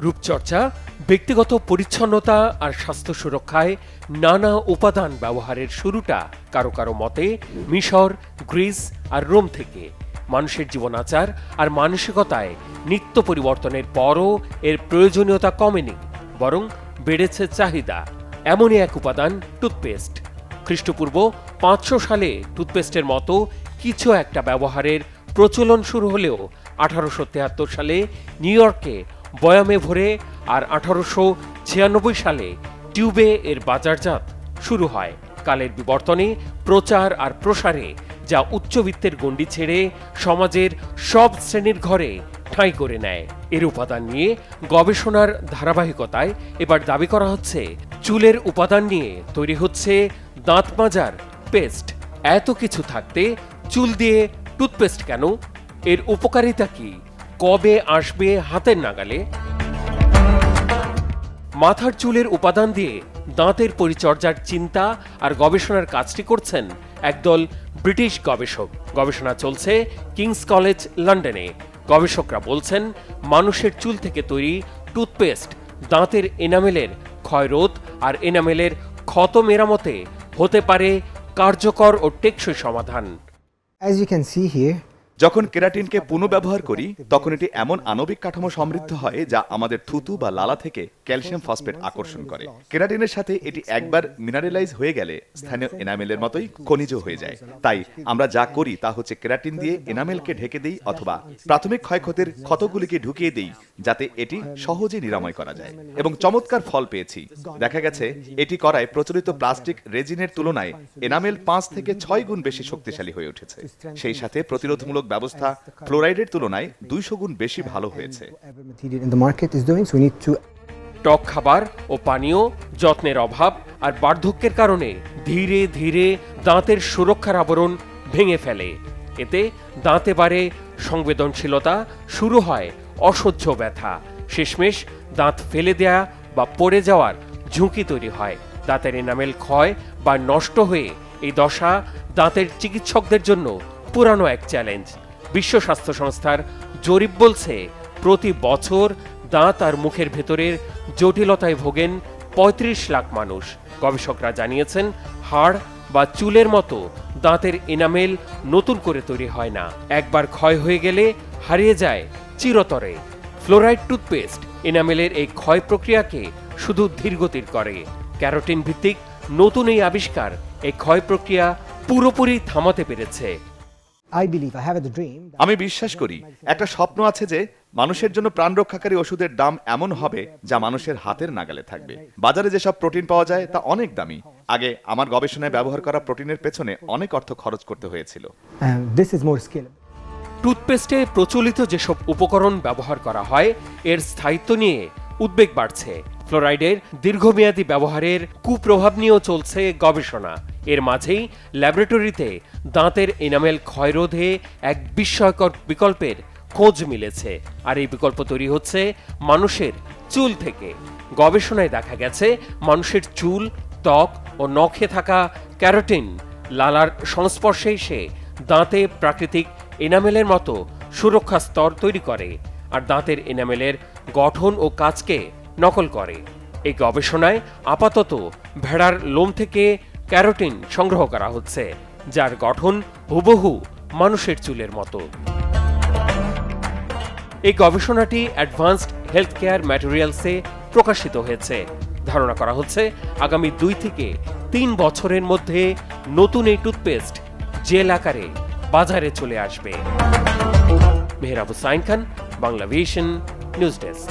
রূপচর্চা, ব্যক্তিগত পরিচ্ছন্নতা আর স্বাস্থ্য সুরক্ষায় নানা উপাদান ব্যবহারের শুরুটা কারো কারো মতে মিশর, গ্রিস আর রোম থেকে। মানুষের জীবনাচার আর মানসিকতায় নিত্য পরিবর্তনের পরও এর প্রয়োজনীয়তা কমেনি, বরং বেড়েছে চাহিদা। এমনই এক উপাদান টুথপেস্ট। খ্রিস্টপূর্ব 500 সালে টুথপেস্টের মতো কিছু একটা ব্যবহারের প্রচলন শুরু হলেও 1873 সালে নিউ ইয়র্কে বয়ামে ভরে আর 1896 সালে টিউবে এর বাজারজাত শুরু হয়। কালের বিবর্তনে, প্রচার আর প্রসারে যা উচ্চবিত্তের গণ্ডি ছেড়ে সমাজের সব শ্রেণীর ঘরে ঠাঁই করে নেয়। এর উপাদান নিয়ে গবেষণার ধারাবাহিকতায় এবার দাবি করা হচ্ছে চুলের উপাদান নিয়ে তৈরি হচ্ছে দাঁত মাজার পেস্ট। এত কিছু থাকতে চুল দিয়ে টুথপেস্ট কেন? এর উপকারিতা কি? কবে আসবে হাতের নাগালে? মাথার চুলের উপাদান দিয়ে দাঁতের পরিচর্যার চিন্তা আর গবেষণার কাজটি করছেন একদল ব্রিটিশ গবেষক। গবেষণা চলছে কিংস কলেজ লন্ডনে। গবেষকরা বলছেন মানুষের চুল থেকে তৈরি টুথপেস্ট দাঁতের এনামেলের ক্ষয়রোধ আর এনামেলের ক্ষত মেরামতে হতে পারে কার্যকর ও টেকসই সমাধান। As you can see here, যখন কেরাটিনকে পুনঃব্যবহার করি তখন এটি এমন আণবিক কাঠামো সমৃদ্ধ হয় যা আমাদের থুতু বা লালা থেকে ক্যালসিয়াম ফসফেট আকর্ষণ করে। কেরাটিনের সাথে এটি একবার মিনারেলাইজ হয়ে গেলে স্থানীয় এনামেলের মতোই খনিজ হয়ে যায়। তাই আমরা যা করি তা হচ্ছে কেরাটিন দিয়ে এনামেলকে ঢেকে দিই অথবা প্রাথমিক ক্ষয়ক্ষতির ক্ষতগুলিকে ঢুকিয়ে দিই যাতে এটি সহজে নিরাময় করা যায়। এবং চমৎকার ফল পেয়েছি। দেখা গেছে এটি করায় প্রচলিত প্লাস্টিক রেজিনের তুলনায় এনামেল 5 থেকে 6 গুণ বেশি শক্তিশালী হয়ে উঠেছে। সেই সাথে প্রতিরোধমূলক ব্যবস্থা ফ্লোরাইডের তুলনায় 200 গুণ বেশি ভালো হয়েছে। টক খাবার ও পানীয়, যত্নের অভাব আর বার্ধক্যের কারণে ধীরে ধীরে দাঁতের সুরক্ষার আবরণ ভেঙে ফেলে। এতে দাঁতে বাড়ে সংবেদনশীলতা, শুরু হয় অসহ্য ব্যথা, শেষমেশ দাঁত ফেলে দেয়া বা পড়ে যাওয়ার ঝুঁকি তৈরি হয়। দাঁতের এনামেল ক্ষয় বা নষ্ট হয়ে এই দশা দাঁতের চিকিৎসকদের জন্য পুরানো এক চ্যালেঞ্জ। বিশ্ব স্বাস্থ্য সংস্থার জরিপ বলছে প্রতি বছর দাঁত আর মুখের ভেতরের জটিলতায় ভোগেন 35 লাখ মানুষ। গবেষকরা জানিয়েছেন হাড় বা চুলের মতো দাঁতের এনামেল নতুন করে তৈরি হয় না, একবার ক্ষয় হয়ে গেলে হারিয়ে যায় চিরতরে। ফ্লোরাইড টুথপেস্ট এনামেলের এই ক্ষয় প্রক্রিয়াকে শুধু ধীরগতির করে। ক্যারোটিন ভিত্তিক নতুন এই আবিষ্কার এই ক্ষয় প্রক্রিয়া পুরোপুরি থামাতে পেরেছে। আমি বিশ্বাস করি, একটা স্বপ্ন আছে যে মানুষের জন্য প্রাণ রক্ষাকারী ওষুধের দাম এমন হবে যা মানুষের হাতের নাগালে থাকবে। বাজারে যেসব প্রোটিন পাওয়া যায় তা অনেক দামি। আগে আমার গবেষণায় ব্যবহার করা প্রোটিনের পেছনে অনেক অর্থ খরচ করতে হয়েছিল। টুথপেস্টে প্রচলিত যেসব উপকরণ ব্যবহার করা হয় এর স্থায়িত্ব নিয়ে উদ্বেগ বাড়ছে। ফ্লোরাইডের দীর্ঘমেয়াদী ব্যবহারের কুপ্রভাব নিয়েও চলছে গবেষণা। এর মাঝেই ল্যাবরেটরিতে দাঁতের এনামেল ক্ষয়রোধে এক বিস্ময়কর বিকল্পের খোঁজ মিলেছে। আর এই বিকল্প তৈরি হচ্ছে মানুষের চুল থেকে। গবেষণায় দেখা গেছে মানুষের চুল, ত্বক ও নখে থাকা ক্যারোটিন লালার সংস্পর্শে এসে দাঁতে প্রাকৃতিক এনামেলের মতো সুরক্ষা স্তর তৈরি করে আর দাঁতের এনামেলের গঠন ও কাজকে নকল করে। এই গবেষণায় আপাতত ভেড়ার লোম থেকে ক্যারোটিন সংগ্রহ করা হচ্ছে, যার গঠন হুবহু মানুষের চুলের মতো। এই গবেষণাটি অ্যাডভান্সড হেলথ কেয়ার ম্যাটেরিয়ালসে প্রকাশিত হয়েছে। ধারণা করা হচ্ছে আগামী 2 থেকে 3 বছরের মধ্যে নতুন এই টুথপেস্ট জেল আকারে বাজারে চলে আসবে। Mehrab Hussain Khan, Bangla vision, news desk.